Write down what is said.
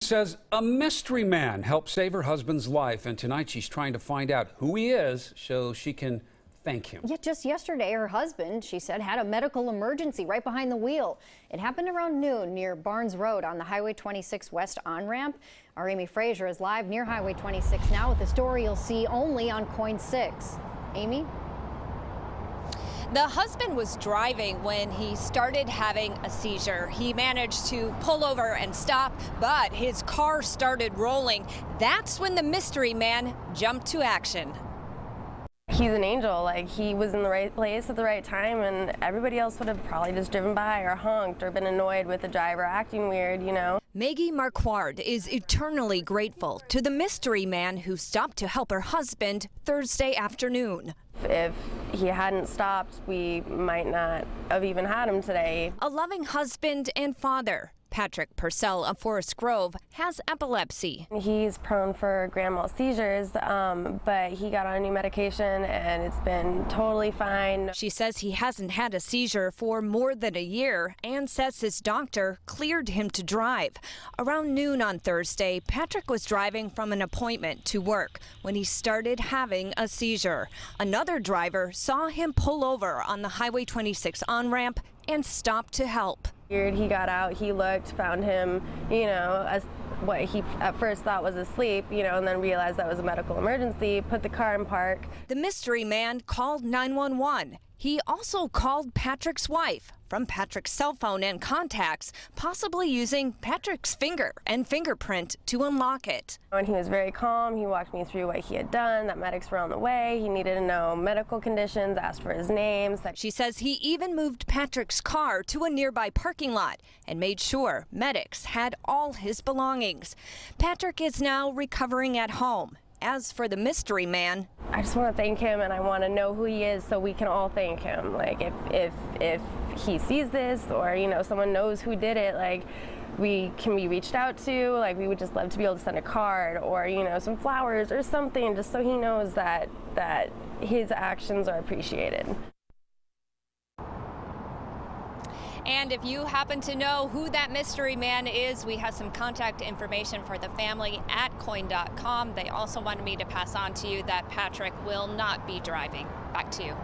Says a mystery man helped save her husband's life, and tonight she's trying to find out who he is so she can thank him. Yeah, just yesterday, her husband, she said, had a medical emergency right behind the wheel. It happened around noon near Barnes Road on the Highway 26 West on-ramp. Our Amy Frazier is live near Highway 26 now with a story you'll see only on Coin 6. Amy? The husband was driving when he started having a seizure. He managed to pull over and stop, but his car started rolling. That's when the mystery man jumped to action. He's an angel. Like, he was in the right place at the right time, and everybody else would have probably just driven by or honked or been annoyed with the driver acting weird, you know. Maggie Marquard is eternally grateful to the mystery man who stopped to help her husband Thursday afternoon. If he hadn't stopped, we might not have even had him today. A loving husband and father. Patrick Purcell of Forest Grove has epilepsy. He's prone for grand mal seizures, but he got on a new medication and it's been totally fine. She says he hasn't had a seizure for more than a year and says his doctor cleared him to drive. Around noon on Thursday, Patrick was driving from an appointment to work when he started having a seizure. Another driver saw him pull over on the Highway 26 on-ramp and stopped to help. He got out, he looked, found him, you know, as what he at first thought was asleep, you know, and then realized that was a medical emergency, put the car in park. The mystery man called 911. He also called Patrick's wife from Patrick's cell phone and contacts, possibly using Patrick's finger and fingerprint to unlock it. And he was very calm. He walked me through what he had done, that medics were on the way. He needed to know medical conditions, asked for his name. She says he even moved Patrick's car to a nearby parking lot and made sure medics had all his belongings. Patrick is now recovering at home. As for the mystery man, I just want to thank him, and I want to know who he is so we can all thank him. Like, if he sees this, or, you know, someone knows who did it, like, we can be reached out to. Like, we would just love to be able to send a card or, you know, some flowers or something, just so he knows that his actions are appreciated. and if you happen to know who that mystery man is, we have some contact information for the family at coin.com. They also wanted me to pass on to you that Patrick will not be driving. Back to you.